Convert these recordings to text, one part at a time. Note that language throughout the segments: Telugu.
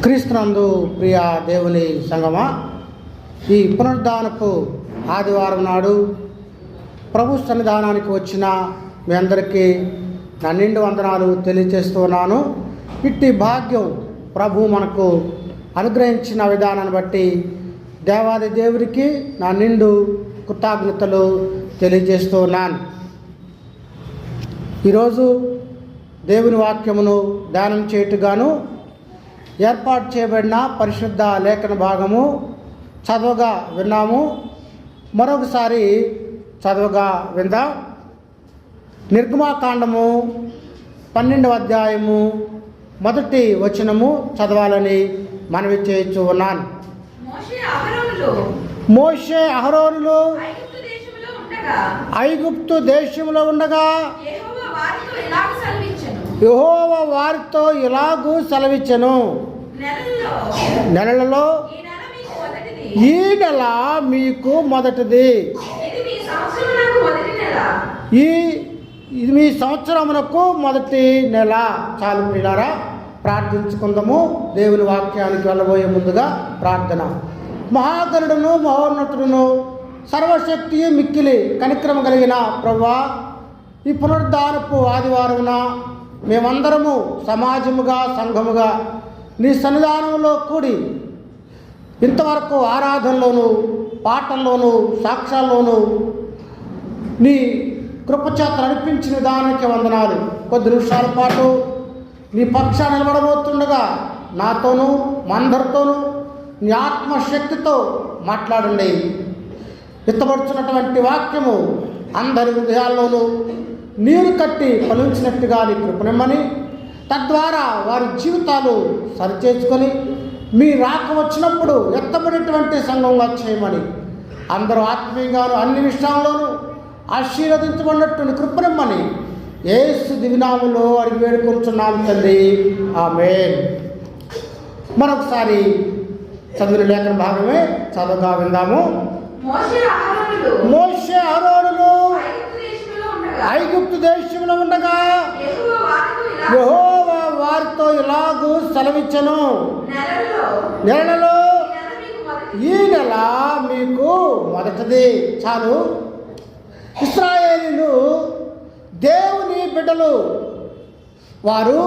క్రీస్తునందు ప్రియ దేవుని సంగమా, ఈ పునరుద్ధానపు ఆదివారం నాడు ప్రభు సన్నిధానానికి వచ్చిన మీ అందరికీ నా నిండు వందనాలు తెలియజేస్తున్నాను. ఇట్టి భాగ్యం ప్రభు మనకు అనుగ్రహించిన విధానాన్ని బట్టి దేవాది దేవుడికి నా నిండు కృతజ్ఞతలు తెలియజేస్తున్నాను. ఈరోజు దేవుని వాక్యమును ధ్యానం చేయుటగాను ఏర్పాటు చేయబడిన పరిశుద్ధ లేఖన భాగము చదవగా విన్నాము. మరొకసారి చదవగా విందాం. నిర్గమాకాండము 12వ అధ్యాయము 1వ వచనము చదవాలని మనవి చేయించు ఉన్నాను. మోషే అహరోనులు ఐగుప్తు దేశంలో ఉండగా యెహోవా వారితో ఇలాగూ సెలవిచ్చెను, నెలలలో ఈ నెల మీకు మొదటిది, ఇది మీ సంవత్సరమునకు మొదటి నెల. చాలు పిల్లారా, ప్రార్థించుకుందాము. దేవుని వాక్యానికి వెళ్ళబోయే ముందుగా ప్రార్థన. మహాగణుడును మహోన్నతుడును సర్వశక్తి మిక్కిలి కనిక్రమ కలిగిన ప్రభువా, ఈ పునరుద్ధానపు ఆదివారమున మేమందరము సమాజముగా సంఘముగా నీ సన్నిధానంలో కూడి ఇంతవరకు ఆరాధనలోను పాటల్లోనూ సాక్ష్యాల్లోనూ నీ కృపచేత నడిపించిన విధానానికి వందనాలు. కొద్ది నిమిషాల పాటు నీ పక్షాన నిలబడబోతుండగా నాతోనూ మా అందరితోనూ నీ ఆత్మశక్తితో మాట్లాడండి. ఎత్తబడుతున్నటువంటి వాక్యము అందరి హృదయాల్లోనూ నీరు కట్టి ఫలించినట్టుగా నీ కృపనిమ్మని, తద్వారా వారి జీవితాలు సరిచేసుకొని మీ రాక వచ్చినప్పుడు ఎత్తబడేటువంటి సంఘంగా చేయమని, అందరూ ఆత్మీయంగాను అన్ని విషయాల్లోనూ ఆశీర్వదించబడినట్టు నీ కృపనిమ్మని యేసు దివినాములో అడిగి వేడుకొంచున్నాము తండ్రి, ఆమేన్. మరొకసారి చదివిన లేఖన భాగమే చదవగా విందాము. మోషే అహరోనులు ఐగుప్తు దేశంలో ఉండగా యెహోవా వారితో ఇలాగూ సెలవిచ్చెను, నెలలో ఈ నెల మీకు మొదటిది. చాలు. ఇశ్రాయేలీయులు దేవుని బిడ్డలు. వారు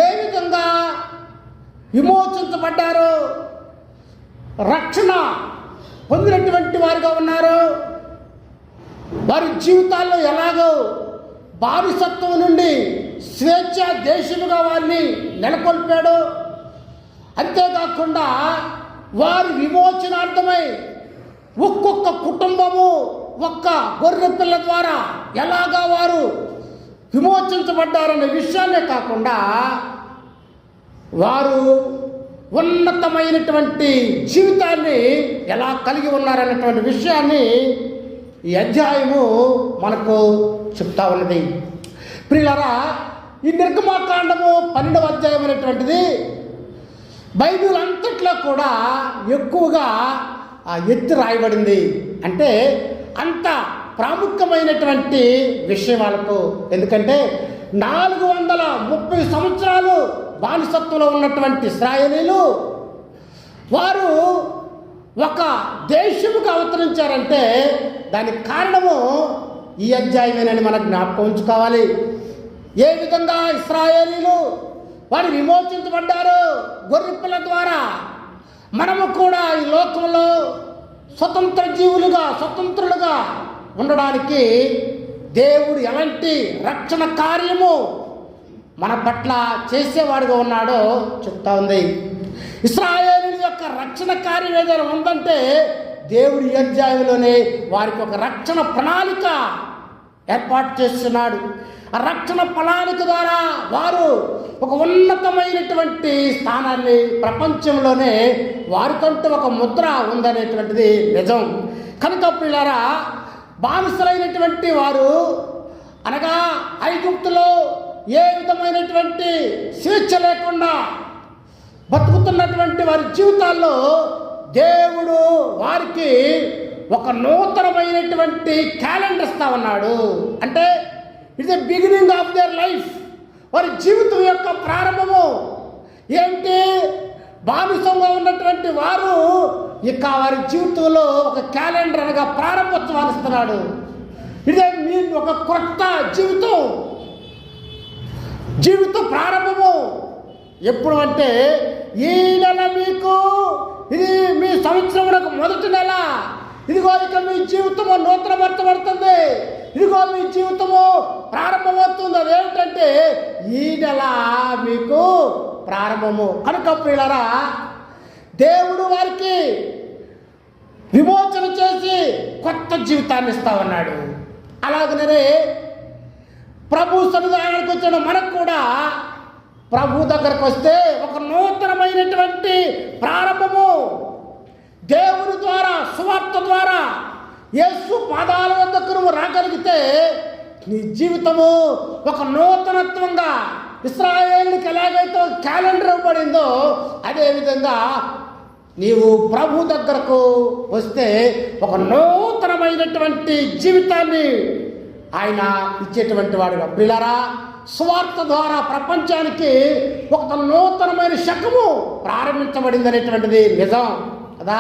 ఏ విధంగా విమోచించబడ్డారో, రక్షణ పొందినటువంటి వారుగా ఉన్నారు. వారి జీవితాల్లో ఎలాగో బానిసత్వం నుండి స్వేచ్ఛ దేశముగా వారిని నెలకొల్పాడు. అంతేకాకుండా వారి విమోచనార్థమై ఒక్కొక్క కుటుంబము ఒక్క గొర్రె పిల్ల ద్వారా ఎలాగా వారు విమోచించబడ్డారనే విషయాన్నే కాకుండా వారు ఉన్నతమైనటువంటి జీవితాన్ని ఎలా కలిగి ఉన్నారనేటువంటి విషయాన్ని ఈ అధ్యాయము మనకు చెప్తా ఉన్నది. ప్రియులారా, ఈ నిర్గమాకాండము 12వ అధ్యాయం అనేటువంటిది బైబిల్ అంతట్లో కూడా ఎక్కువగా ఎత్తి రాయబడింది. అంటే అంత ప్రాముఖ్యమైనటువంటి విషయం వాళ్ళకు. ఎందుకంటే 430 సంవత్సరాలు బానిసత్వంలో ఉన్నటువంటి ఇశ్రాయేలీయులు వారు ఒక దేశముకు అవతరించారంటే దానికి కారణము ఈ అధ్యాయమేనని మనకు జ్ఞాపకం ఉంచుకోవాలి. ఏ విధంగా ఇశ్రాయేలీయులు వారు విమోచించబడ్డారు గొర్రెపిల్ల ద్వారా, మనము కూడా ఈ లోకంలో స్వతంత్ర జీవులుగా స్వతంత్రులుగా ఉండడానికి దేవుడు ఎలాంటి రక్షణ కార్యము మన పట్ల చేసేవాడుగా ఉన్నాడో చెప్తా ఉంది. ఇశ్రాయేలీయుల యొక్క రక్షణ కార్యం ఏదైనా ఉందంటే దేవుడి ఈ అధ్యాయంలోనే వారికి ఒక రక్షణ ప్రణాళిక ఏర్పాటు చేస్తున్నాడు. ఆ రక్షణ ప్రణాళిక ద్వారా వారు ఒక ఉన్నతమైనటువంటి స్థానాన్ని ప్రపంచంలోనే వారికంటూ ఒక ముద్ర ఉందనేటువంటిది నిజం. కనుక పిల్లారా, బానిసలైనటువంటి వారు అనగా ఐగుప్తులో ఏ విధమైనటువంటి స్వేచ్ఛ లేకుండా బతుకుతున్నటువంటి వారి జీవితాల్లో దేవుడు వారికి ఒక నూతనమైనటువంటి క్యాలెండర్ ఇస్తా ఉన్నాడు. అంటే it's the beginning of their life. వారి జీవితం యొక్క ప్రారంభము ఏమిటి? బానిసంగా ఉన్నటువంటి వారు ఇక వారి జీవితంలో ఒక క్యాలెండర్ అనగా ప్రారంభోత్సవాన్ని ఇస్తున్నాడు. ఇదే మీ ఒక కొత్త జీవిత ప్రారంభము. ఎప్పుడు అంటే ఈ నెల మీకు ఇది మీ సంవత్సరం మొదటి నెల. ఇదిగో ఇక మీ జీవితము నూతనపరచబడుతుంది. ఇదిగో మీ జీవితము ప్రారంభమవుతుంది. అదేమిటంటే ఈ నెల మీకు ప్రారంభము. కనుక ప్రియులారా, దేవుడు వారికి విమోచన చేసి కొత్త జీవితాన్ని ఇస్తా ఉన్నాడు. అలాగనే ప్రభు సన్నిధానానికి వచ్చిన మనకు కూడా ప్రభు దగ్గరకు వస్తే ఒక నూతనమైనటువంటి ప్రారంభము. దేవుని ద్వారా, సువార్త ద్వారా యేసు పాదాల వద్దకు నువ్వు రాగలిగితే నీ జీవితము ఒక నూతనత్వంగా, ఇశ్రాయేలుకి ఎలాగైతే క్యాలెండర్ ఇవ్వబడిందో అదేవిధంగా నీవు ప్రభు దగ్గరకు వస్తే ఒక నూతనమైనటువంటి జీవితాన్ని ఆయన ఇచ్చేటువంటి వాడుగా. ప్రియులారా, సువార్త ద్వారా ప్రపంచానికి ఒక నూతనమైన శకము ప్రారంభించబడింది అనేటువంటిది నిజం కదా.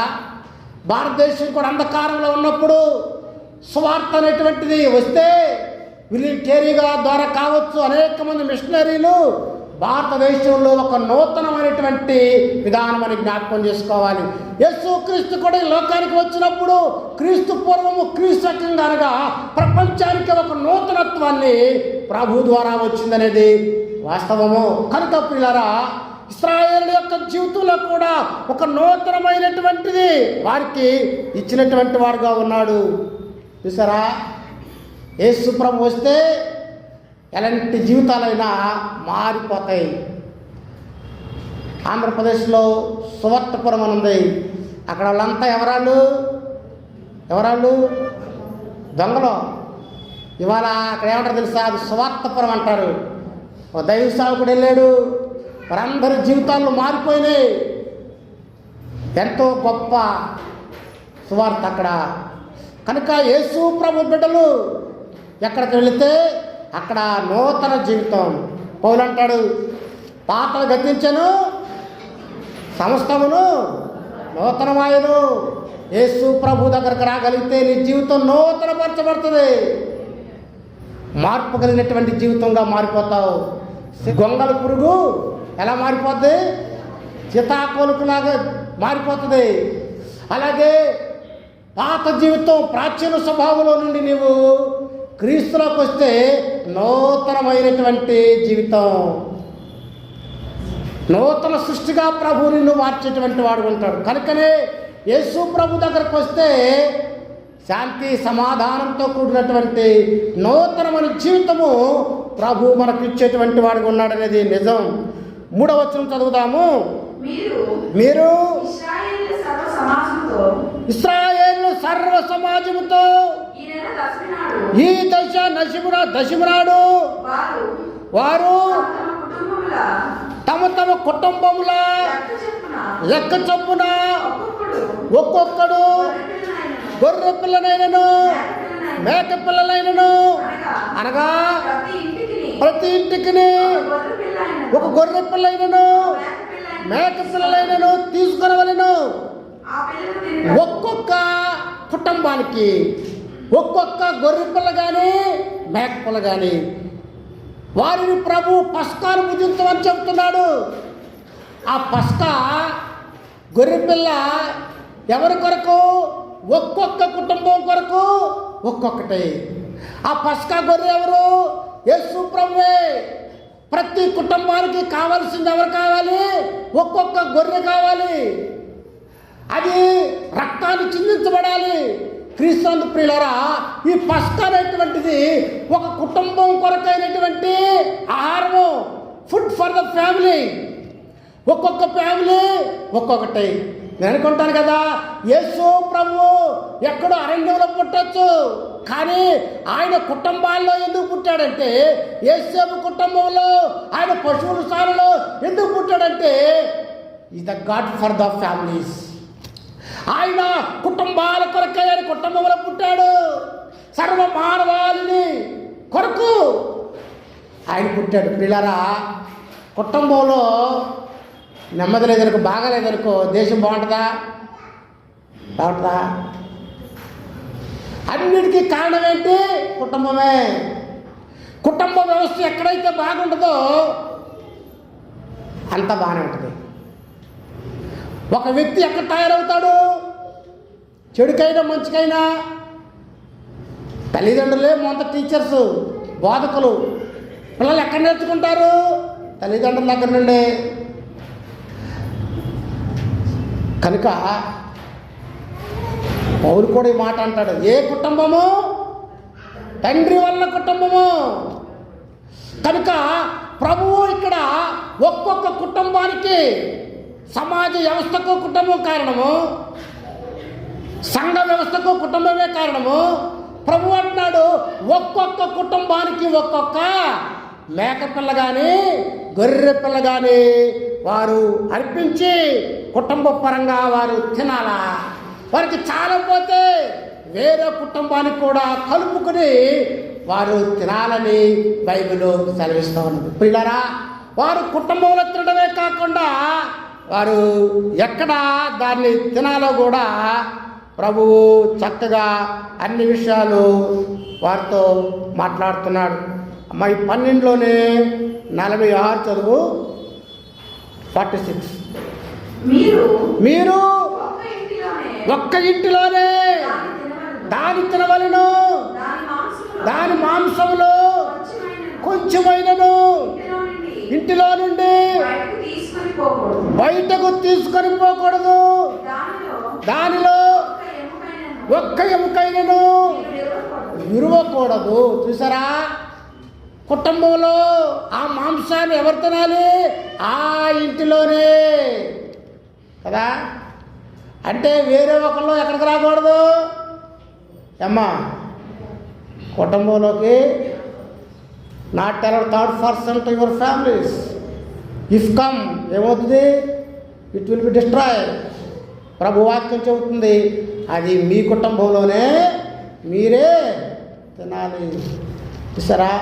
భారతదేశం కూడా అంధకారంలో ఉన్నప్పుడు సువార్త అనేటువంటిది వస్తే విలియం కేరీగా ద్వారా కావచ్చు, అనేక మంది మిషనరీలు భారతదేశంలో ఒక నూతనమైనటువంటి విధానమని జ్ఞాపకం చేసుకోవాలి. యేసు క్రీస్తు కూడా ఈ లోకానికి వచ్చినప్పుడు క్రీస్తు పూర్వము క్రీస్తు రకంగా అనగా ప్రపంచానికి ఒక నూతనత్వాన్ని ప్రభు ద్వారా వచ్చిందనేది వాస్తవము. కనుక ప్రియులారా, ఇశ్రాయేలు యొక్క జీవితంలో కూడా ఒక నూతనమైనటువంటిది వారికి ఇచ్చినటువంటి వాడుగా ఉన్నాడు. చూసారా, యేసు ప్రభు వస్తే ఎలాంటి జీవితాలైనా మారిపోతాయి. ఆంధ్రప్రదేశ్లో సువర్తపురం అని ఉంది. అక్కడ వాళ్ళంతా ఎవరాళ్ళు దొంగలు. ఇవాళ అక్కడ ఏమంటారు తెలుసా? అది సువార్తపురం అంటారు. ఒక దైవ సేవకుడు వెళ్ళాడు, వారందరి జీవితాల్లో మారిపోయినాయి. ఎంతో గొప్ప సువార్త అక్కడ. కనుక యేసు ప్రభు బిడ్డలు ఎక్కడికి వెళితే అక్కడ నూతన జీవితం. పౌలు అంటాడు, పాతలు గతించను, సమస్తమును నూతనమాయను. యేసు ప్రభు దగ్గరకు రాగలిగితే నీ జీవితం నూతనపరచబడుతుంది. మార్పు కలిగినటువంటి జీవితంగా మారిపోతావు. గొంగల పురుగు ఎలా మారిపోద్ది? సీతాకోలుకులాగా మారిపోతుంది. అలాగే పాత జీవితం, ప్రాచీన స్వభావంలో నుండి నీవు క్రీస్తులోకి వస్తే నూతనమైనటువంటి జీవితం, నూతన సృష్టిగా ప్రభు నిన్ను మార్చేటువంటి వాడు ఉంటాడు. కనుకనే యేసు ప్రభు దగ్గరకు వస్తే శాంతి సమాధానంతో కూడినటువంటి నూతనమైన జీవితము ప్రభు మనకు ఇచ్చేటువంటి వాడుగా ఉన్నాడనేది నిజం. 3వ వచనం చదువుదాము. మీరు ఇశ్రాయేలు సర్వ సమాజముతో ఈ దశమినాడు వారు తమ తమ కుటుంబముల లెక్క చొప్పున ఒక్కొక్కడు గొర్రె పిల్లనైనను మేక పిల్లలైనను అనగా ప్రతి ఇంటికి ఒక గొర్రె పిల్లైనను మేక పిల్లలైనను తీసుకునవలెను. ఒక్కొక్క కుటుంబానికి ఒక్కొక్క గొర్రె పిల్ల కానీ మేక పిల్ల కానీ వారిని ప్రభు పస్కాను భుజించమని చెప్తున్నాడు. ఆ పస్కా గొర్రె పిల్ల ఎవరి కొరకు? ఒక్కొక్క కుటుంబం కొరకు ఒక్కొక్కటి. ఆ పస్కా గొర్రె ఎవరు? యేసు ప్రభువే. ప్రతి కుటుంబానికి కావాల్సింది ఎవరు కావాలి? ఒక్కొక్క గొర్రె కావాలి. అది రక్తాన్ని చిందించబడాలి. క్రీస్తు ప్రియులారా, ఈ పస్కా అనేటువంటిది ఒక కుటుంబం కొరకైనటువంటి ఆహారము, ఫుడ్ ఫర్ ద ఫ్యామిలీ. ఒక్కొక్క ఫ్యామిలీ ఒక్కొక్కటి. నేను అనుకుంటాను కదా, యేసు ప్రభు ఎక్కడో అరణ్యంలో పుట్టచ్చు, కానీ ఆయన కుటుంబాల్లో ఎందుకు పుట్టాడంటే, యేసేపు కుటుంబంలో, ఆయన పశువుల సాలలో ఎందుకు పుట్టాడంటే is the god for the families. ఆయన కుటుంబాల కొరకు ఆయన కుటుంబంలో పుట్టాడు. సర్వ మానవాళిని కొరకు ఆయన పుట్టాడు. పిల్లరా, కుటుంబంలో నెమ్మది లేదనుకో, బాగాలేదనుకో, దేశం బాగుంటుందా? బాగుంటుందా? అన్నిటికీ కారణం ఏంటి? కుటుంబమే. కుటుంబ వ్యవస్థ ఎక్కడైతే బాగుంటుందో అంత బాగానే ఉంటుంది. ఒక వ్యక్తి ఎక్కడ తయారవుతాడు? చెడుకైనా మంచికైనా తల్లిదండ్రులే మొదట టీచర్స్, బోధకులు. పిల్లలు ఎక్కడ నేర్చుకుంటారు? తల్లిదండ్రుల దగ్గర నుండి. కనుక పౌలు కూడా ఈ మాట అంటాడు, ఏ కుటుంబము? తండ్రి వల్ల కుటుంబము. కనుక ప్రభువు ఇక్కడ ఒక్కొక్క కుటుంబానికి, సమాజ వ్యవస్థకు కుటుంబం కారణము, సంఘ వ్యవస్థకు కుటుంబమే కారణము. ప్రభు అంటున్నాడు, ఒక్కొక్క కుటుంబానికి ఒక్కొక్క మేకపిల్ల కానీ గొర్రె పిల్ల కానీ వారు అర్పించి కుటుంబ పరంగా వారు తినాలా. వారికి చాలకపోతే వేరే కుటుంబానికి కూడా కలుపుకొని వారు తినాలని బైబిల్ సెలవిస్తూ ఉన్నది. పిల్లరా, వారు కుటుంబంలో తినడమే కాకుండా వారు ఎక్కడ దాన్ని తినాలో కూడా ప్రభువు చక్కగా అన్ని విషయాలు వారితో మాట్లాడుతున్నాడు. అమ్మాయి 12లోనే 46 చదువు. 46. మీరు ఒక్క ఇంటిలోనే దాని తినవలను, దాని మాంసములో కొంచెమైనను ఇంటిలో నుండి బయటకు తీసుకొని పోకూడదు. దానిలో ఒక్క ఎముకైనను విరువకూడదు. చూసారా, కుటుంబంలో ఆ మాంసాన్ని ఎవరు తినాలి? ఆ ఇంటిలోనే కదా. అంటే వేరే ఒకళ్ళు ఎక్కడికి రాకూడదు అమ్మా. కుటుంబంలోకి not tell third person to your families. If come ఏమవుతుంది? It will be destroy. ప్రభు వాక్యం చెబుతుంది, అది మీ కుటుంబంలోనే మీరే తినాలి. చూసారా,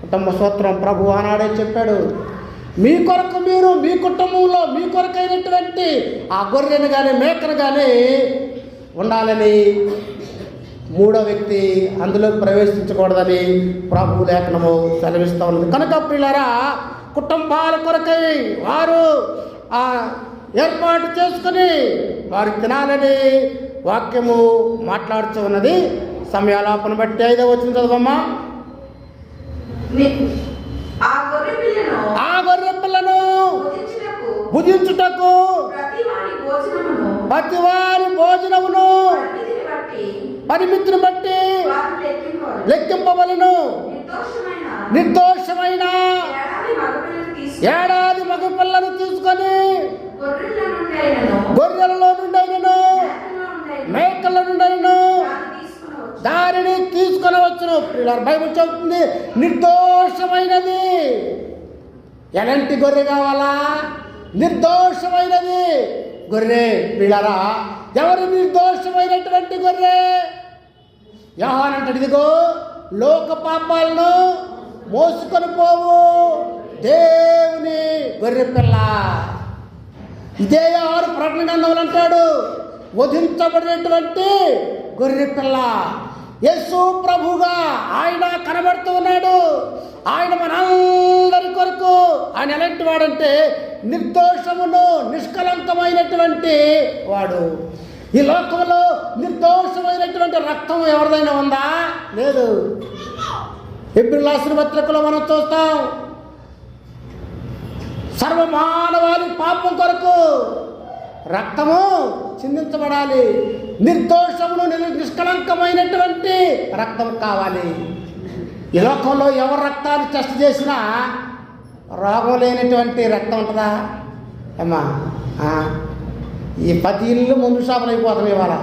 కుటుంబ సూత్రం ప్రభు ఆనాడే చెప్పాడు. మీ కొరకు మీరు మీ కుటుంబంలో మీ కొరకైనటువంటి ఆ గొర్రెను కానీ మేకను కానీ ఉండాలని, మూడో వ్యక్తి అందులో ప్రవేశించకూడదని ప్రభు లేఖనము సెలవిస్తూ ఉన్నది. కనుక ప్రియులారా, కుటుంబాల కొరకై వారు ఏర్పాటు చేసుకుని వారు తినాలని వాక్యము మాట్లాడుతూ ఉన్నది. సమయాలోపన బట్టి 5వ వచనం చదవమ్మా. ఆ గొర్రె పిల్లను భుజించుటకు ప్రతివారి భోజనమును పరిమితిని బట్టి లెక్కింపవలను. నిర్దోషమైన ఏడాది మగ పిల్లను తీసుకొని గొర్రెలలో నుండైనను మేకల నుండైనను దానిని తీసుకొని వచ్చును. బైబిల్ చెబుతుంది, నిర్దోషమైనది. ఎలాంటి గొర్రె కావాలా? నిర్దోషమైనది గొర్రె. పిల్లరా, ఎవరు నిర్దోషమైనటువంటి గొర్రె? యోహాను అంటాడు, ఇదిగో లోక పాపాలను మోసుకొని పోవు దేవుని గొర్రె పిల్ల. ఇదే యోహాను ప్రకటన గ్రంథంలో అంటాడు, వధించబడినటువంటి గొర్రె పిల్ల. యేసు ప్రభుగా ఆయన కనబడుతూ ఉన్నాడు. ఆయన మనందరి కొరకు ఆయన ఎలాంటి వాడంటే నిర్దోషమును నిష్కలంకమైనటువంటి వాడు. ఈ లోకంలో నిర్దోషమైనటువంటి రక్తం ఎవరిదైనా ఉందా? లేదు. హెబ్రీ రాసిన పత్రికలో మనం చూస్తాం, సర్వమానవాళి పాపం కొరకు రక్తము చిందించబడాలి. నిర్దోషమును నిష్కలంకమైనటువంటి రక్తం కావాలి. ఈ లోకంలో ఎవరు రక్తాన్ని టెస్ట్ చేసినా రోగం లేనటువంటి రక్తం ఉంటుందా అమ్మా? ఈ 10 ఇళ్ళు ముందు షాపులు అయిపోతున్నాయి. ఇవాళ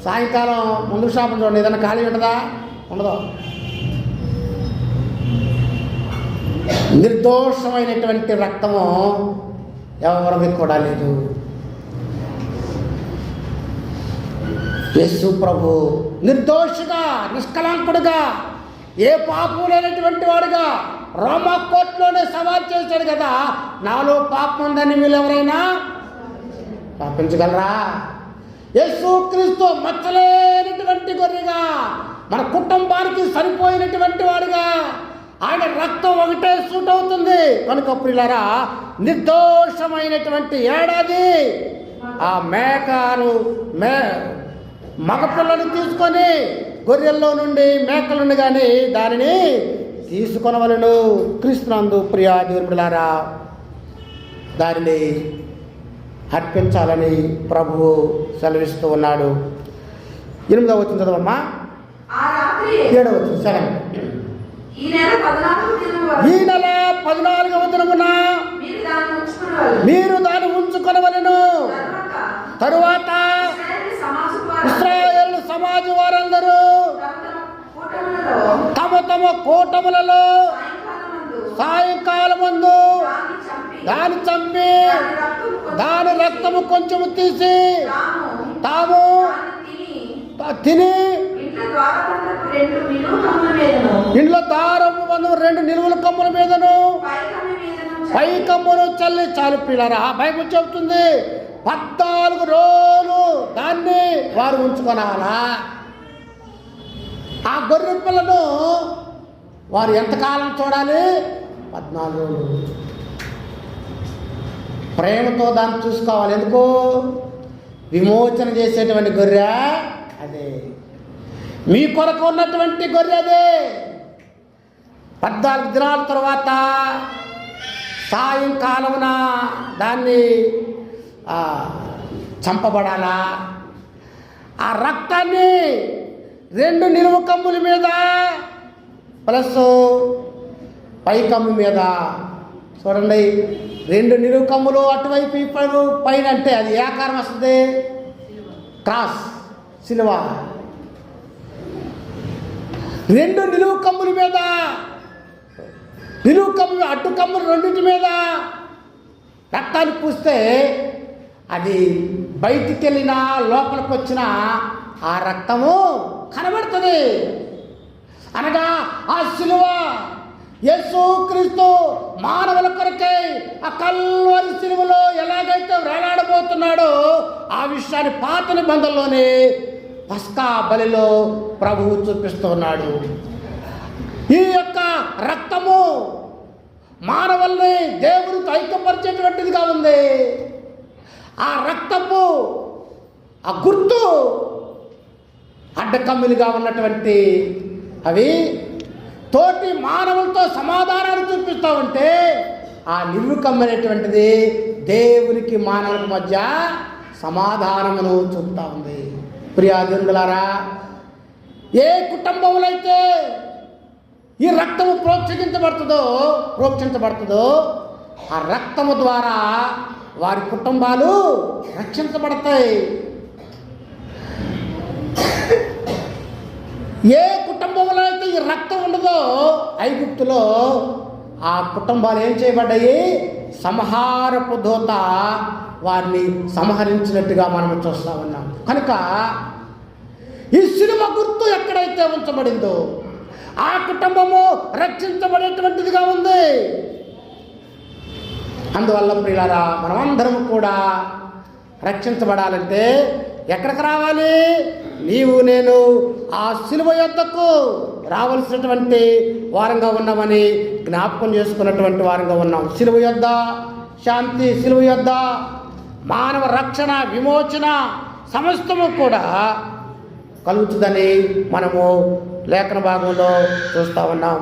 సాయంకాలం ముందు షాపులు చూడండి, ఏదైనా ఖాళీ ఉంటుందా? ఉండదు. నిర్దోషమైనటువంటి రక్తము ఎవరికి కూడా లేదు. యేసు ప్రభు నిర్దోషిగా నిష్కలంకుడుగా ఏ పాపం లేనటువంటి వాడుగా రోమా కోర్టులోనే సవాల్ చేశాడు కదా, నాలో పాపం ఉందని వీళ్ళు ఎవరైనా పాపించగలరా? యేసుక్రీస్తు మచ్చలేనటువంటి గొర్రెగా, మన కుటుంబానికి సరిపోయినటువంటి వాడుగా, ఆయన రక్తం ఒకటే సూట్ అవుతుంది కనుక ప్రియులారా, నిర్దోషమైనటువంటి ఏడాది ఆ మేకను మగపిల్లను తీసుకొని గొర్రెల్లో నుండి మేకల నుండి కానీ దానిని తీసుకొనవలను. క్రీస్తునందు ప్రియా దేవులారా, దానిని అర్పించాలని ప్రభువు సెలవిస్తూ ఉన్నాడు. 8వ వచనం చదవమ్మా. 7వ వచనం 7. ఈ నెల 14వ దినమున మీరు దాన్ని ఉంచుకొనవలెను. తరువాత ఇశ్రాయేలు సమాజ వారందరూ తమ తమ కూటములలో సాయంకాలమందు దాన్ని చంపి దాని రక్తము కొంచెము తీసి తాము తిని ఇంట్లో దారము 2 నిలువుల కమ్ముల మీదను పై కమ్మును చల్లి చాలు. పిల్లరా, బైబిల్ చెబుతుంది 14 రోజులు దాన్ని వారు ఉంచుకొనాలా. ఆ గొర్రె పిల్లను వారు ఎంతకాలం చూడాలి? 14 రోజులు. ప్రేమతో దాన్ని చూసుకోవాలి. ఎందుకు? విమోచన చేసేటువంటి గొర్రె అదే, మీ కొరకు ఉన్నటువంటి గొర్రె అదే. 14 దినాల తర్వాత సాయంకాలమున దాన్ని చంపబడాలా. ఆ రక్తాన్ని 2 నిలువు కమ్ముల మీద ప్లస్ పై కమ్ము మీద చూడండి. 2 నిలువు కమ్ములు అటువైపు ఇప్పుడు పైన అంటే అది ఏ ఆకారం వస్తుంది? క్రాస్, సిలువ. 2 నిలువు కమ్ముల మీద, నిలువు కమ్ము అడ్డు కమ్ములు 2 మీద రక్తాన్ని పూస్తే అది బయటికి వెళ్ళినా లోపలికి వచ్చినా ఆ రక్తము కనబడుతుంది. అనగా ఆ సిలువ యేసుక్రీస్తు మానవుల కొరకై ఆ కల్వరి సిలువలో ఎలాగైతే వేలాడబోతున్నాడో ఆ విషయాన్ని పాత నిబంధనలోనే పస్కా బలిలో ప్రభువు చూపిస్తూ ఉన్నాడు. ఈ యొక్క రక్తము మానవుల్ని దేవుడితో ఐక్యపరిచేటువంటిదిగా ఉంది. ఆ రక్తపు ఆ గుర్తు అడ్డకమ్మిలుగా ఉన్నటువంటి అవి తోటి మానవులతో సమాధానాన్ని చూపిస్తూ ఉంటే ఆ నిలువు కమ్మనేటువంటిది దేవునికి మానవుల మధ్య సమాధానమును చూపుతూ ఉంది. ప్రియాజనులారా, ఏ కుటుంబంలో అయితే ఈ రక్తము ప్రోక్షించబడుతుందో ఆ రక్తము ద్వారా వారి కుటుంబాలు రక్షించబడతాయి. ఏ కుటుంబంలో అయితే ఈ రక్తం ఉండదో ఐగుప్తులో ఆ కుటుంబాలు ఏం చేయబడ్డాయి? సంహారపు దూత వారిని సంహరించినట్టుగా మనం చూస్తూ ఉన్నాం. కనుక ఈ సిలువ గుర్తు ఎక్కడైతే ఉంచబడిందో ఆ కుటుంబము రక్షించబడేటువంటిదిగా ఉంది. అందువల్ల ప్రియులారా, మనమందరం కూడా రక్షించబడాలంటే ఎక్కడికి రావాలి? నీవు నేను ఆ సిలువ యొద్దకు రావాల్సినటువంటి వారంగా ఉన్నామని జ్ఞాపకం చేసుకున్నటువంటి వారంగా ఉన్నాం. సిలువ యొద్ద శాంతి, సిలువ యొద్ద మానవ రక్షణ, విమోచన సమస్తము కూడా కలుగుతుందని మనము లేఖన భాగంలో చూస్తూ ఉన్నాం.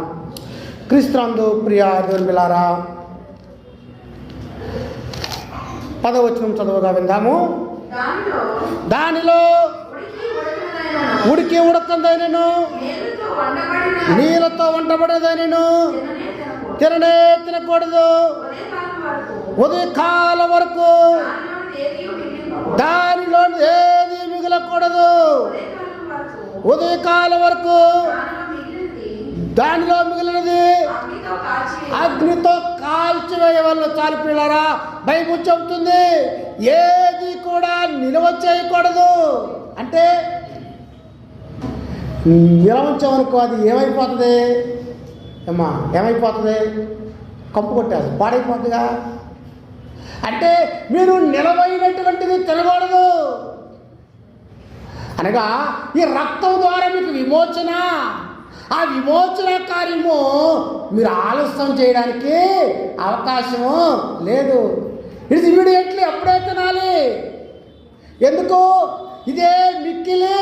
క్రీస్తునందు ప్రియ దేవులారా, 10వ వచనం చదువుగా విందాము. దానిలో ఉడికి ఉడకందైనను నీళ్ళతో వంటబడేదైనను తిననే తినకూడదు. ఉదయకాలం వరకు దానిలో ఏది మిగలకూడదు. ఉదయకాలం వరకు దానిలో మిగిలినది అగ్నితో కాల్చివేయవల్ల. చాలు పిల్లరా, బైబిల్ చెబుతుంది ఏది కూడా నిల్వ చేయకూడదు. అంటే నిల్వ ఉంచామనుకో అది ఏమైపోతుంది? ఏమైపోతుంది? కంపు కొట్టేది, పాడైపోతుందిగా. అంటే మీరు నిలవైనటువంటిది తినకూడదు అనగా ఈ రక్తం ద్వారా మీకు విమోచన, ఆ విమోచన కార్యము మీరు ఆలస్యం చేయడానికి అవకాశము లేదు. ఇది ఇమ్మీడియట్లీ అప్పుడే తినాలి. ఎందుకు? ఇదే మిక్కిలి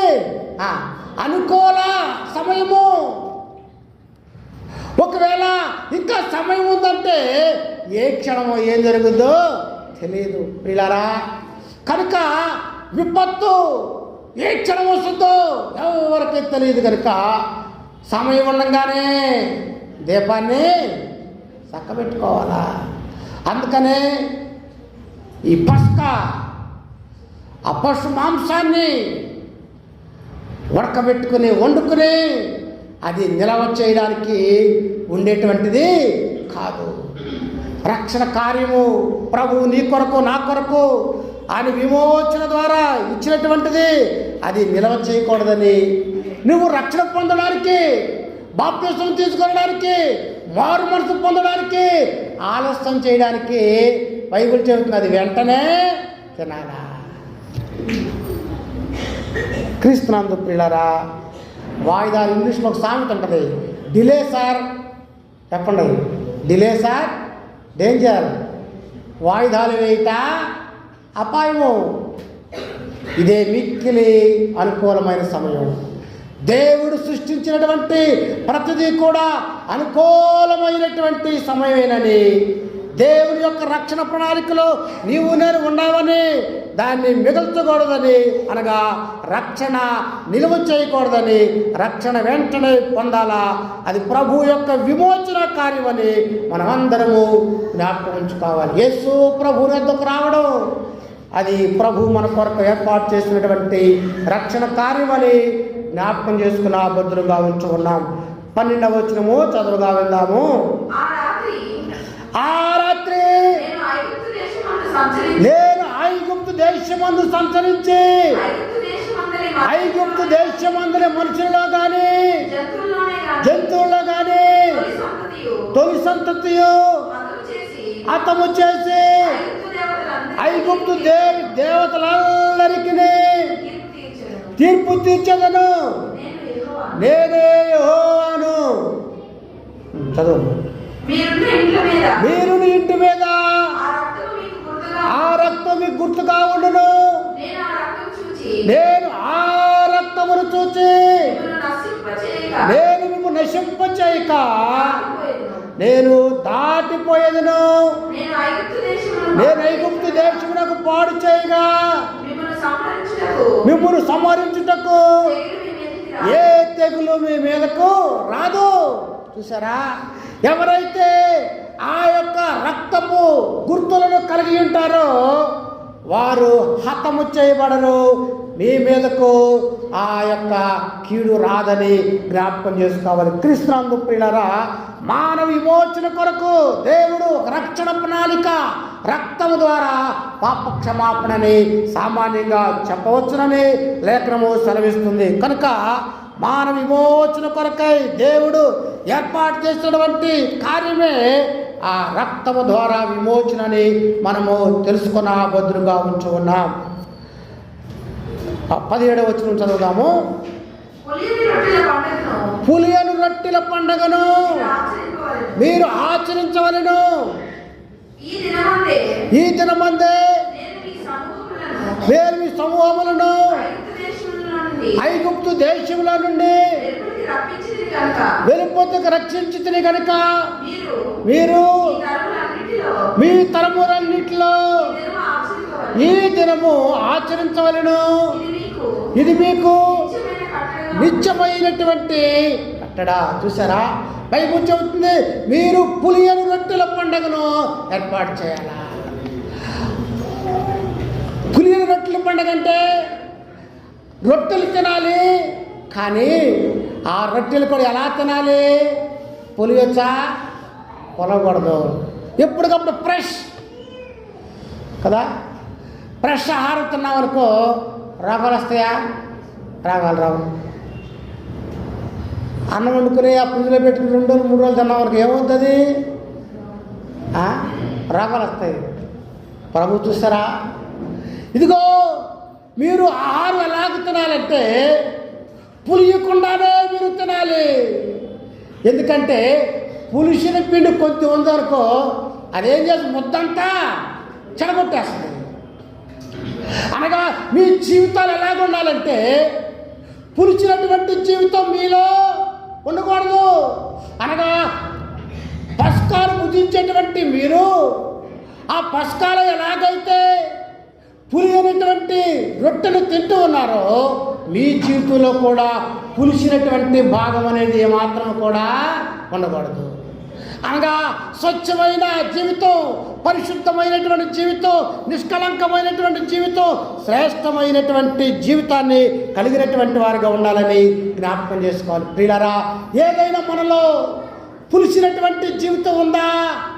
అనుకూల సమయము. ఒకవేళ ఇంకా సమయం ఉందంటే ఏ క్షణమో ఏం జరుగుతుందో తెలియదు ప్రియులారా. కనుక విపత్తు ఏ క్షణం వస్తుందో ఎవరికి తెలియదు. కనుక సమయం ఉండగానే దీపాన్ని చక్కబెట్టుకోవాలా. అందుకనే ఈ ఆ పశు మాంసాన్ని ఉడకబెట్టుకుని వండుకుని అది నిలవ చేయడానికి ఉండేటువంటిది కాదు. రక్షణ కార్యము ప్రభువు నీ కొరకు నా కొరకు ఆయన విమోచన ద్వారా ఇచ్చినటువంటిది. అది నిలవ చేయకూడదని, నువ్వు రక్షణ పొందడానికి, బాప్తిసం తీసుకోవడానికి, మారు మనసు పొందడానికి ఆలస్యం చేయడానికి బైబిల్ చెబుతున్నది వెంటనే తినాలా. క్రీస్తునందు ప్రియులారా, వాయిదాలు ఇంగ్లీష్లో ఒక సామెత ఉంటుంది, డిలే సార్. చెప్పండి, డిలే సార్ డేంజర్. వాయిదాలు వేయట అపాయము. ఇదే మిక్కిలి అనుకూలమైన సమయం. దేవుడు సృష్టించినటువంటి ప్రతిదీ కూడా అనుకూలమైనటువంటి సమయమేనని, దేవుని యొక్క రక్షణ ప్రణాళికలో నీవు నేను ఉన్నావని, దాన్ని మిగల్చకూడదని, అనగా రక్షణ నిలువ చేయకూడదని, రక్షణ వెంటనే పొందాలా. అది ప్రభు యొక్క విమోచన కార్యమని మనమందరము జ్ఞాపకం ఉంచుకోవాలి. యేసు ప్రభు వద్దకు రావడం అది ప్రభు మన కొరకు ఏర్పాటు చేసినటువంటి రక్షణ కార్యమని జ్ఞాపకం చేసుకున్న బద్దులుగా ఉంచుకున్నాం. 12వ వచనము చదువుగా వెళ్దాము. ఆ రాత్రి నేను ఐగుప్తు దేశమందు సంచరించి, ఐగుప్తు దేశమందులే మనుషుల్లో కానీ జంతువుల్లో కానీ తొలి సంతతియు హతము చేసి ఐగుప్తు దేవతలందరికీ తీర్పు తీర్చదను, నేనే యెహోవాను. చదువు. మీరు ఇంటి మీద ఆ రక్తం మీకు గుర్తుగా ఉండును. నేను ఆ రక్తమును చూచి నేను మీకు నశింపచేయక నేను దాటిపోయేదను. నేను ఐగుప్తు దేశమునకు పాడు చేయగా మిమ్మును సంహరించుటకు ఏ తెగులు మీ మీదకు రాదు. చూసారా, ఎవరైతే ఆ యొక్క రక్తపు గుర్తులను కలిగి ఉంటారో వారు హతము చేయబడరు, మీ మీదకు ఆ యొక్క కీడు రాదని జ్ఞాపకం చేసుకోవాలి. క్రీస్తునందు ప్రియులారా, మానవ విమోచన కొరకు దేవుడు రక్షణ ప్రణాళిక రక్తము ద్వారా పాప క్షమాపణని సామాన్యంగా చెప్పవచ్చునని లేఖనము సెలవిస్తుంది. కనుక మానవ విమోచన కొరకై దేవుడు ఏర్పాటు చేసినటువంటి కార్యమే ఆ రక్తము ద్వారా విమోచనని మనము తెలుసుకున్న బద్దులుగా ఉంచు ఉన్నాం. 17వ వచనం చదువుదాము. పులియను రొట్టెల పండుగను మీరు ఆచరించవలెను. ఈ దినమందే మీరు మీ సమూహములను ఐగుప్తు దేశముల నుండి వెలుపొందుకు రక్షించితిని కనుక మీరు మీ తరములన్నిటిలో ఈ దినము ఆచరించవలెను. ఇది మీకు నిత్యమైనటువంటి కట్టడా. చూసారా, బైబిల్ చెబుతుంది మీరు పులియను రొట్టెల పండుగను ఏర్పాటు చేయాలా. పులియను రొట్టెల పండుగ అంటే రొట్టెలు తినాలి, కానీ ఆ రొట్టెలు కూడా ఎలా తినాలి? పొలియొచ్చా? పొలకూడదు. ఎప్పటికప్పుడు ఫ్రెష్ కదా. ఫ్రెష్ ఆహారం తిన్నామనుకో రోగాలు వస్తాయా? రోగాలు రావు. అన్నం వండుకుని ఆ ఫ్రిడ్జ్లో పెట్టుకుని 2 రోజులు 3 రోజులు తిన్న వరకు ఏమవుతుంది? రోగాలు వస్తాయి. ప్రభు చూస్తారా? ఇదిగో మీరు ఆహారం ఎలాగ తినాలంటే పులియకుండానే మీరు తినాలి. ఎందుకంటే పులిసిన పిండి కొంచెం ఉందనుకో అదేం చేసి ముద్దంతా చెడగొట్టేస్తుంది. అనగా మీ జీవితాలు ఎలాగ ఉండాలంటే పులిచినటువంటి జీవితం మీలో ఉండకూడదు. అనగా పస్కాలు భుజించేటువంటి మీరు ఆ పస్కాలు ఎలాగైతే పులియనటువంటి రొట్టెలు తింటూ ఉన్నారో మీ జీవితంలో కూడా పులిసినటువంటి భాగం అనేది ఏమాత్రం కూడా ఉండకూడదు. అనగా స్వచ్ఛమైన జీవితం, పరిశుద్ధమైనటువంటి జీవితం, నిష్కళంకమైనటువంటి జీవితం, శ్రేష్టమైనటువంటి జీవితాన్ని కలిగినటువంటి వారిగా ఉండాలని జ్ఞాపకం చేసుకోవాలి. ప్రియులారా, ఏదైనా మనలో పులిసినటువంటి జీవితం ఉందా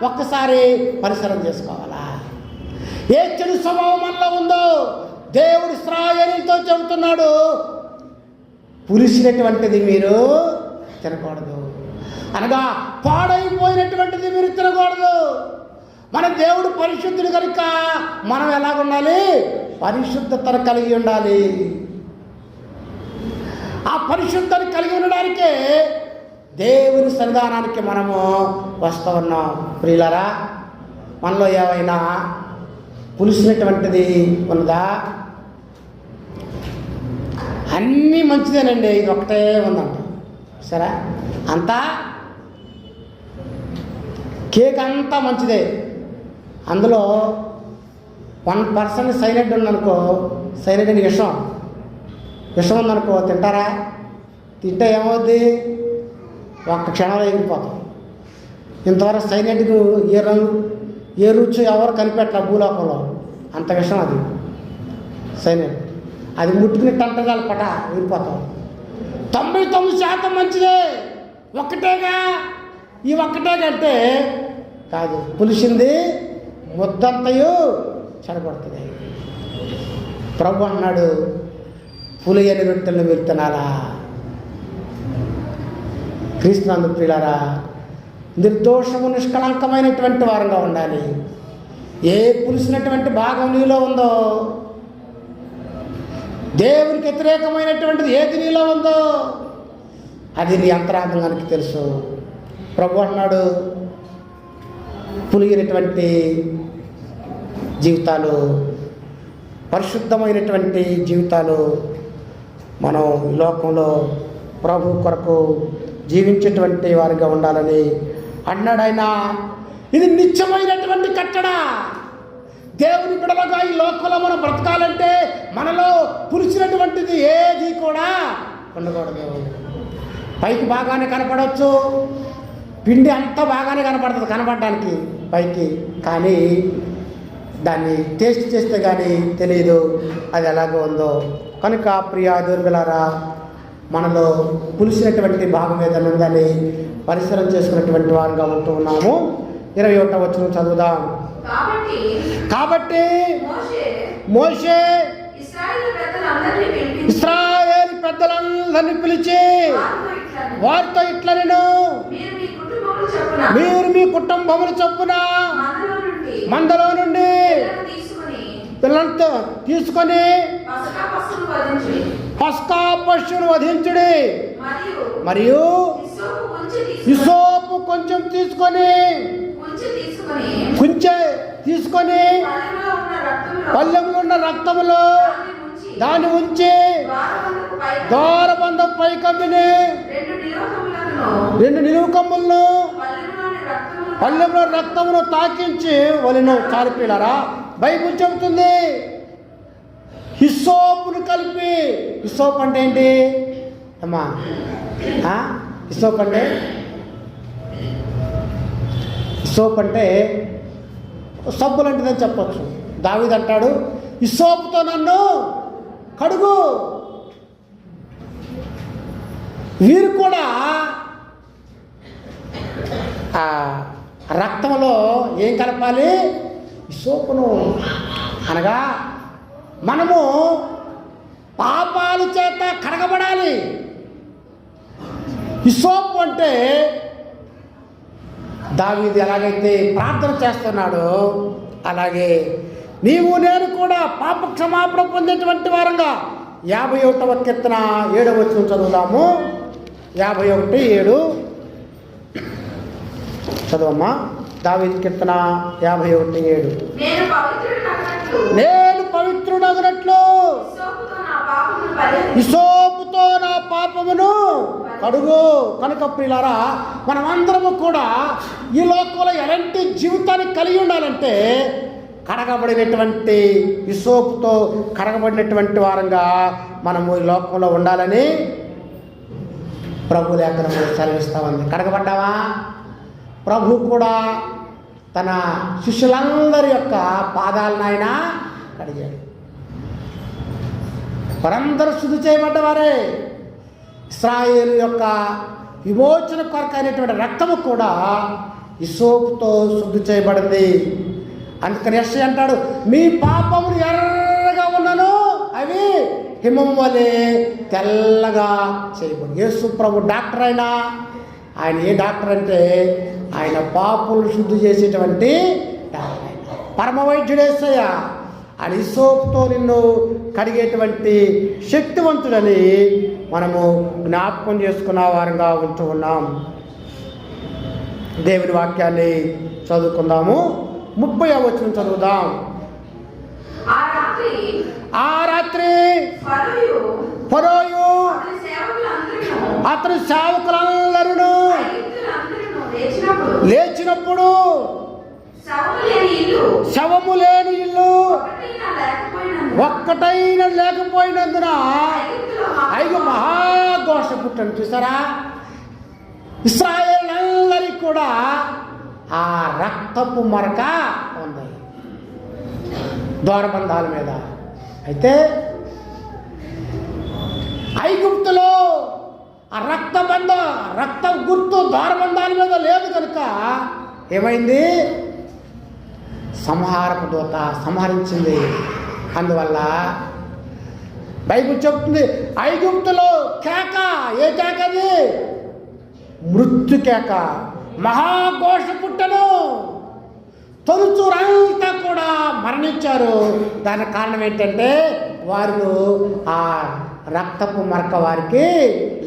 ఒక్కసారి పరిశీలన చేసుకోవాలా? ఏ చెడు స్వభావం మనలో ఉందో దేవుడు ఇశ్రాయేలీయులతో చెబుతున్నాడు, పులిసినటువంటిది మీరు తినకూడదు. అనగా పాడైపోయినటువంటిది మీరు తినకూడదు. మన దేవుడు పరిశుద్ధుడు కనుక మనం ఎలాగుండాలి? పరిశుద్ధతను కలిగి ఉండాలి. ఆ పరిశుద్ధతను కలిగి ఉండడానికే దేవుని సన్నిధానానికి మనము వస్తూ ఉన్నాం. ప్రియులారా, మనలో ఏమైనా పులిసినటువంటిది ఉన్నదా? అన్నీ మంచిదేనండి, ఇది ఒకటే ఉందంట. సరే, అంతా కేక్ అంతా మంచిదే. అందులో 1% సైనైడ్ ఉందనుకో, సైనైడ్ అని విషం ఉందనుకో, తింటారా? తింటే ఏమవుద్ది? ఒక్క క్షణంలో ఎగిరిపోతాం. ఇంతవరకు సైనైడ్కు ఏ రుచి ఎవరు కనిపెట్టాల భూలోకంలో, అంత విషం అది సైనైడ్. అది ముట్టుకుని టంటదాలు పట ఎగిరిపోతాం. 99% మంచిదే, ఒక్కటేగా. ఈ ఒక్కటే కంటే కాదు, పులిసింది ముద్దంతయు చెడగొడుతుంది. ప్రభు అన్నాడు, పులియని రొట్టెలను మీరు తినాలా? క్రీస్తునందు ప్రియులారా, నిర్దోషము నిష్కళంకమైనటువంటి వారంగా ఉండాలి. ఏ పులిసినటువంటి భాగం నీలో ఉందో, దేవునికి వ్యతిరేకమైనటువంటిది ఏది నీలో ఉందో అది నీ అంతరాంగానికి తెలుసు. ప్రభు అన్నాడు, పులిగినటువంటి జీవితాలు, పరిశుద్ధమైనటువంటి జీవితాలు మనం ఈ లోకంలో ప్రభు కొరకు జీవించేటువంటి వారిగా ఉండాలని అన్నాడు ఆయన. ఇది నిత్యమైనటువంటి కట్టడ. దేవుని బిడలుగా ఈ లోకంలో మనం బ్రతకాలంటే మనలో పులిసినటువంటిది ఏది కూడా ఉండకూడదు. పైకి బాగానే కనపడవచ్చు, పిండి అంతా బాగానే కనపడుతుంది కనపడడానికి పైకి, కానీ దాన్ని టేస్ట్ చేస్తే కానీ తెలియదు అది ఎలాగో ఉందో. కనుక ప్రియ దేవులారా, మనలో పులిసినటువంటి భాగం ఏదైనా ఉందని పరిశీలన చేసుకున్నటువంటి వారుగా ఉంటూ ఉన్నాము. 21వ వచనం చదువుదాం. కాబట్టి మోషే ఇశ్రాయేలు పెద్దలందరినీ పిలిచి వారితో ఇట్లా, నేను మీరు మీ కుటుంబముల చొప్పున మందలో నుండి పిల్లలతో తీసుకొని పస్కా పశువును వధించుడి, మరియు హిసోపు కొంచెం తీసుకొని పళ్ళెంలో ఉన్న రక్తములో దాన్ని ఉంచి ద్వారబంధం పైకమ్మిని 2 నిలువు కమ్ములను పళ్ళెంలో రక్తమును తాకించి వలెను. చాలిపిల్లరా, బైబిల్ చెబుతుంది హిస్సోపును కలిపి. హిస్సోప్ అంటే ఏంటి అమ్మా? హిస్సోప్ అంటే సబ్బు లాంటిదని చెప్పచ్చు. దావీదు అంటాడు, హిస్సోపుతో నన్ను కడుగు. వీరు కూడా రక్తంలో ఏం కలపాలి? హిస్సోపును. అనగా మనము పాపాల చేత కడగబడాలి. హిస్సోపు అంటే దావీదు ఎలాగైతే ప్రార్థన చేస్తున్నాడో అలాగే నీవు నేను కూడా పాప క్షమాపణ పొందేటువంటి వారంగా 51వ కీర్తన 7వ వచనం చదువుదాము. 51:7 చదవమ్మా. దావీదు కీర్తన 51:7. నేను పవిత్రుడగునట్లు హిస్సోపుతో నా పాపమును కడుగు. కనుక ప్రియులారా, మనమందరము కూడా ఈ లోకంలో ఎలాంటి జీవితాన్ని కలిగి ఉండాలంటే కడగబడినటువంటి హిస్సోపుతో కడగబడినటువంటి వారంగా మనము ఈ లోకంలో ఉండాలని ప్రభు లేఖనము సెలవిస్తా ఉంది. కడగబడ్డావా? ప్రభు కూడా తన శిష్యులందరి యొక్క పాదాలను ఆయన కడిగాడు. వారందరూ శుద్ధి చేయబడ్డవారే. ఇశ్రాయేలు యొక్క విమోచన కొరకు అయినటువంటి రక్తము కూడా హిస్సోపుతో శుద్ధి చేయబడింది. అందుకని యెషయా అంటాడు, మీ పాపములు ఎర్రగా ఉన్నను అవి హిమం వలె తెల్లగా చేయబడి. యేసు ప్రభు డాక్టర్ అయినా ఆయన ఏ డాక్టర్ అంటే ఆయన పాపములు శుద్ధి చేసేటువంటి డాక్టర్. అయినా పరమ వైద్యుడేసయ్య ఆయన హిస్సోపుతో నిన్ను కడిగేటువంటి శక్తివంతుడని మనము జ్ఞాపకం చేసుకున్న వారంగా ఉంటూ ఉన్నాం. దేవుని వాక్యాన్ని చదువుకుందాము. 30వ వచనం చదువుదాం. ఆ రాత్రి ఫరోయు అతని సేవకులందరూ లేచినప్పుడు శవము లేని ఇల్లు ఒక్కటైనా లేకపోయినందున ఐగు మహాఘోష పుట్టను. చూసారా, ఇశ్రాయేలులందరికీ కూడా ఆ రక్తపు మరక ఉంది ద్వారబంధాల మీద. అయితే ఐగుప్తులో ఆ రక్త గుర్తు ద్వారబంధాల మీద లేదు కనుక ఏమైంది? సంహారపు దూత సంహరించింది. అందువల్ల బైబిల్ చెప్తుంది, ఐగుప్తులో కేక. ఏ కేక అది? మృత్యు కేక, మహాఘోష పుట్టను. తొలుచూరంతా కూడా మరణించారు. దానికి కారణం ఏంటంటే వారు ఆ రక్తపు మరక వారికి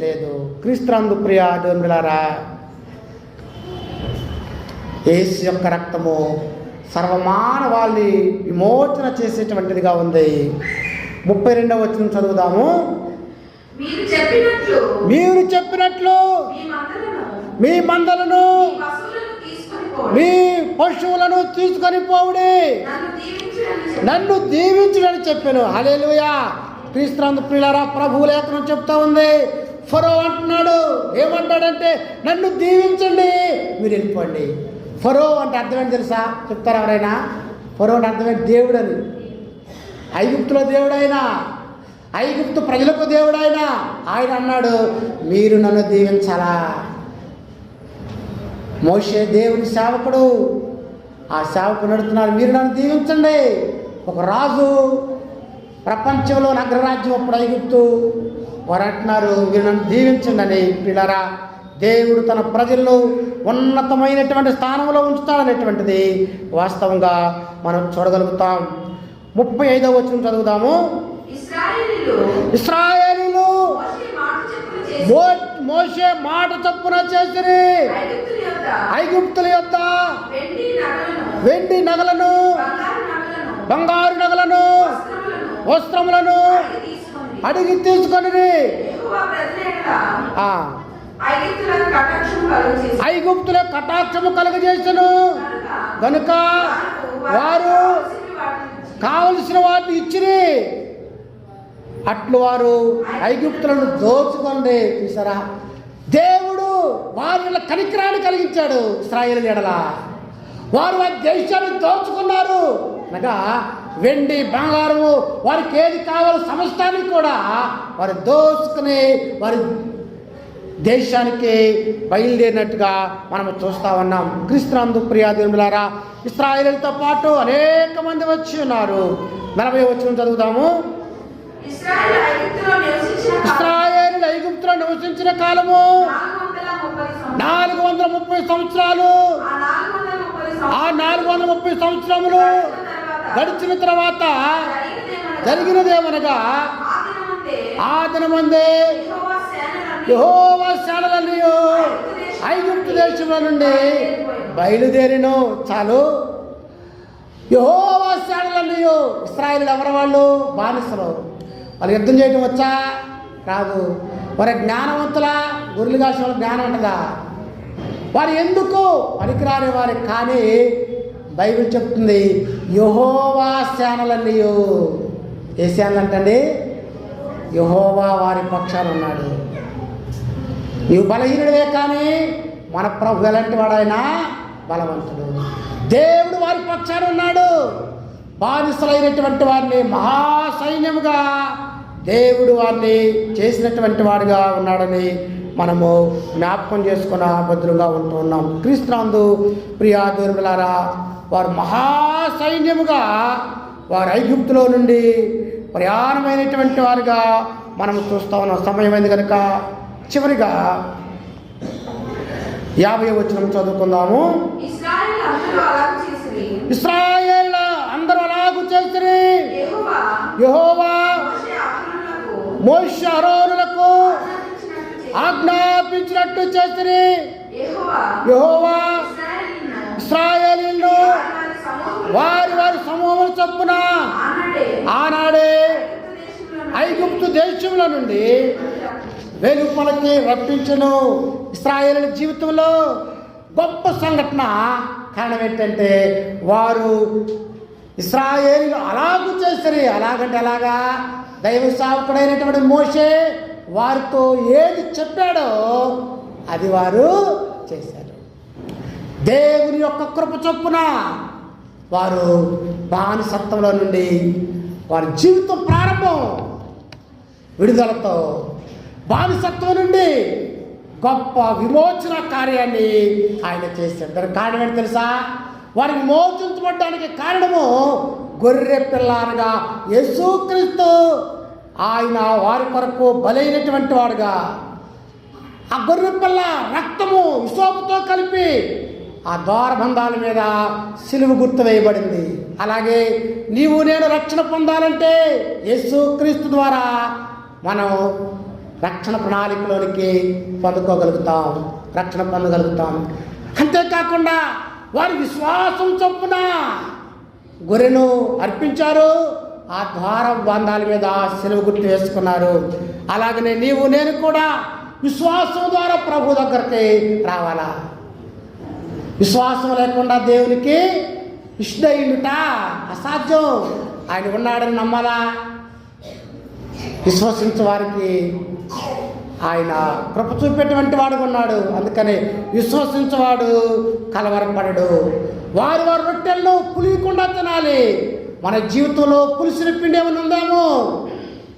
లేదు. క్రీస్తునందు ప్రియ దేవులారా, యేసు యొక్క రక్తము సర్వమానవాళి విమోచన చేసేటువంటిదిగా ఉంది. 32వ వచనం చదువుదాము. మీరు చెప్పినట్లు మీ మందలను మీ పశువులను తీసుకొని పోవుడి, నన్ను దీవించుడని చెప్పాను. హల్లెలూయా. క్రీస్తునందు ప్రియులారా, ప్రభువు లేఖనం చెప్తా ఉంది. ఫరో అంటున్నాడు, ఏమంటాడంటే నన్ను దీవించండి, మీరు వెళ్ళిపోండి. ఫరో అంటే అర్థమేంటి తెలుసా? చెప్తారా ఎవరైనా? ఫరో అంటే అర్థమేంటి? దేవుడు అని. ఐగుప్తులో దేవుడైనా, ఐగుప్తు ప్రజలకు దేవుడైనా ఆయన అన్నాడు, మీరు నన్ను దీవించాలా. మోషే దేవుని సేవకుడు, ఆ సేవకుడు నడుతున్నారు, మీరు నన్ను దీవించండి. ఒక రాజు, ప్రపంచంలో అగ్రరాజ్యం అప్పుడు ఐగుప్తు, వారు అంటున్నారు మీరు నన్ను దీవించండి అని. పిల్లరా, దేవుడు తన ప్రజలను ఉన్నతమైనటువంటి స్థానంలో ఉంచుతాడనేటువంటిది వాస్తవంగా మనం చూడగలుగుతాం. 35వ వచనం చదువుదాము. ఇశ్రాయేలీయులు మోషే మాట చొప్పున చేసిరి ఐగుప్తుల యొద్ద వెండి నగలను, బంగారు నగలను, వస్త్రములను అడిగి తీసుకొని ఐగుప్తుల కటాక్షము కలుగజేసెను గనుక వారు కావలసిన వాటిని ఇచ్చిరి. అట్లు వారు ఐగుప్తులను దోచుకోండి. చూసారా, దేవుడు వారి కనికరాన్ని కలిగించాడు. ఇశ్రాయేలు ఎడల వారు వారి దేశాన్ని దోచుకున్నారు అనగా వెండి బంగారము వారికి ఏది కావాలో సమస్తాన్ని కూడా వారు దోచుకుని వారి దేశానికి బయలుదేరినట్టుగా మనము చూస్తూ ఉన్నాం. క్రీస్తునందు ప్రియ దేవులారా, ఇశ్రాయేలుతో పాటు అనేక మంది వచ్చి ఉన్నారు. 40వ వచనం చదువుదాము. ఇశ్రాయేలు ఐగుప్తులో నివసించిన కాలము 430 సంవత్సరాలు. ఆ 430 సంవత్సరములు గడిచిన తర్వాత జరిగినదేమనగా ఆ దినమందే యెహోవా సేనలన్నీ ఐగుప్తు దేశంలో నుండి బయలుదేరిను. చాలు. యెహోవా సేనలన్నీ ఇశ్రాయేలు ఎవరు? వాళ్ళు బానిసలు. వాళ్ళు యుద్ధం చేయడం వచ్చా? రాదు. వారి జ్ఞానవంతుల గొర్రెలు కాసిన వాళ్ళ జ్ఞానం ఉంటుందా? వారు ఎందుకు పనికిరాని వారి? కానీ బైబిల్ చెప్తుంది యెహోవా సేనలన్నీ. ఏ సేనలు అంటండి? యెహోవా వారి పక్షాన ఉన్నాడు. నీవు బలహీనుడివే, కానీ మన ప్రభు ఎలాంటి వాడైనా బలవంతుడు. దేవుడు వారి పక్షాన ఉన్నాడు. బానిసలైనటువంటి వారిని మహాసైన్యముగా దేవుడు వారిని చేసినటువంటి వాడుగా ఉన్నాడని మనము జ్ఞాపకం చేసుకున్న భద్రంగా ఉంటూ ఉన్నాం. క్రీస్తునందు ప్రియా దేవులారా, వారు మహాసైన్యముగా వారు ఐగుప్తులో నుండి ప్రయాణమైనటువంటి వారుగా మనము చూస్తూ ఉన్నాం. సమయమైంది కనుక చివరిగా 50వ వచనం చదువుకుందాము. ఇశ్రాయేలు అందరూ అలాగు చేసిరి. యెహోవా మోషే అహరోనులకు ఆజ్ఞాపించినట్టు చేసిరి. యెహోవా ఇశ్రాయేలీయులను వారి వారి సమూహముల చొప్పున ఆనాడే ఐగుప్తు దేశంలో నుండి వెలుపలకి రప్పించును. ఇశ్రాయేలీయుల జీవితంలో గొప్ప సంఘటన కారణం ఏంటంటే వారు ఇశ్రాయేలీయులు అలాగూ చేసిరి. అలాగంటే అలాగా దైవ సేవకుడైనటువంటి మోషే వారితో ఏది చెప్పాడో అది వారు చేశారు. దేవుని యొక్క కృప చొప్పున వారు బానిసత్వంలో నుండి వారి జీవితం ప్రారంభం విడుదలతో బానిసత్వం నుండి గొప్ప విమోచన కార్యాన్ని ఆయన చేశాడు. దానికి కారణం ఏంటి తెలుసా? వారు విమోచించబడడానికి కారణము గొర్రె పిల్ల అనగా యేసుక్రీస్తు. ఆయన వారి కొరకు బలైనటువంటి వాడుగా ఆ గొర్రె పిల్ల రక్తము విసోపుతో కలిపి ఆ ద్వారబంధాల మీద సిలువ గుర్తు వేయబడింది. అలాగే నీవు నేను రక్షణ పొందాలంటే యేసుక్రీస్తు ద్వారా మనం రక్షణ ప్రణాళికలోనికి పొందుకోగలుగుతాం, రక్షణ పొందగలుగుతాం. అంతేకాకుండా వారి విశ్వాసం చొప్పున గొర్రెను అర్పించారు. ఆ ద్వారబంధాల మీద సిలువ గుర్తు వేసుకున్నారు. అలాగనే నీవు నేను కూడా విశ్వాసం ద్వారా ప్రభు దగ్గరికి రావాలా. విశ్వాసం లేకుండా దేవునికి ఇష్టయుట అసాధ్యం. ఆయన ఉన్నాడని నమ్మాలా. విశ్వసించే వారికి ఆయన కృప చూపేటువంటి వాడు ఉన్నాడు. అందుకని విశ్వసించేవాడు కలవరపడడు. వారి వారి రొట్టెలను పులియకుండా తినాలి. మన జీవితంలో పులిసిన పిండి ఏమైనా ఉందాము,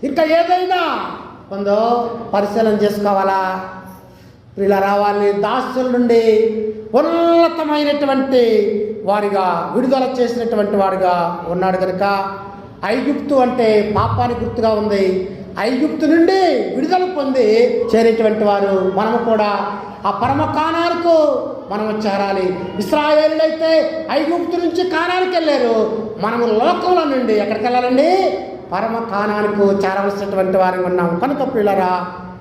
ఇంకా ఏదైనా ఉందో పరిశీలన చేసుకోవాలా. ఇలా రావాలి. దాసుల నుండి ఉన్నతమైనటువంటి వారిగా విడుదల చేసినటువంటి వాడుగా ఉన్నాడు కనుక ఐగుప్తు అంటే పాపానికి గుర్తుగా ఉంది. ఐగుప్తు నుండి విడుదల పొంది చేరేటువంటి వారు మనము కూడా ఆ పరమ కానాలకు మనము చేరాలి. ఇశ్రాయేలీయులు అయితే ఐగుప్తు నుంచి కానానికి వెళ్ళారు. మనము లోకంలో నుండి ఎక్కడికి వెళ్ళాలండి? పరమ కానానికి చేరవలసినటువంటి వారిని ఉన్నాం. కనుక పిల్లరా,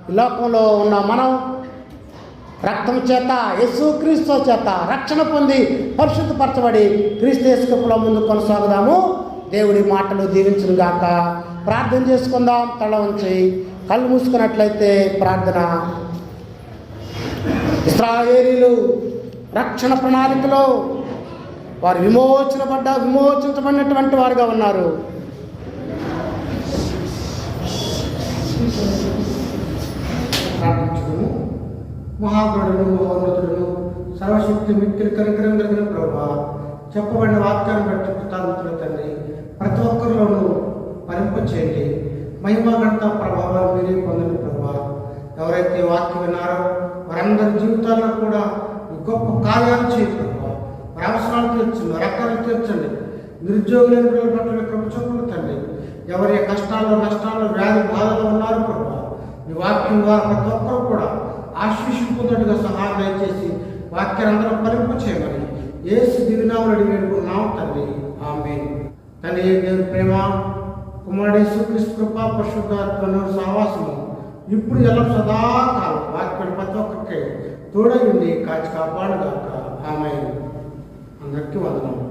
ఈ లోకంలో ఉన్న మనం రక్తం చేత యేసుక్రీస్తు చేత రక్షణ పొంది పరిశుద్ధపరచబడి క్రీస్తు యేసు కృపలో ముందు కొనసాగుదాము. దేవుడి మాటలు దీవించును గాక. ప్రార్థన చేసుకుందాం. తల ఉంచి కళ్ళు మూసుకున్నట్లయితే ప్రార్థన. ఇశ్రాయేలీయులు రక్షణ ప్రణాళికలో వారు విమోచించబడినటువంటి వారుగా ఉన్నారు. మహాగణుడు మహోన్నతుడు సర్వశక్తి మిక్కిలి కనికరం కలిగిన ప్రభువా, చెప్పబడిన వాక్యాన్ని బట్టి కృతజ్ఞతలు తండ్రి. ప్రతి ఒక్కరిలోనూ ఫలింపచేయండి. మహిమ ఘనత ప్రభావాలు మీరే పొందండి ప్రభువా. ఎవరైతే వాక్యం విన్నారో వారందరి జీవితాల్లో కూడా గొప్ప కార్యాలు చేయండి ప్రభువా. వారి అవసరాలు తీర్చండి, రకాలు తీర్చండి. నిరుద్యోగులైన పిల్లల పట్ల కృప చూపండి తండ్రి. ఎవరి కష్టాల్లో నష్టాల్లో వ్యాధి బాధలో ఉన్నారు ప్రభువా, ఈ వాక్యం ద్వారా ప్రతి ఒక్కరు కూడా ఆశీర్షింపుతున్నట్టుగా సహాయం దయచేసి వాక్యాలందరూ ఫలింపు చేయమని యేసు దివినామములో అడిగి వేడుకున్నాం తండ్రి. ఆమేన్. తండ్రి దేవుని ప్రేమ, కుమారుడు యేసుక్రీస్తు కృప, పరిశుద్ధాత్మ సహవాసము ఇప్పుడు ఎలా సదాకాలం వాక్యం ప్రతి ఒక్కరికి తోడై ఉండి కాచి కాపాడుగాక. ఆమేన్. అందరికీ వందనాలు.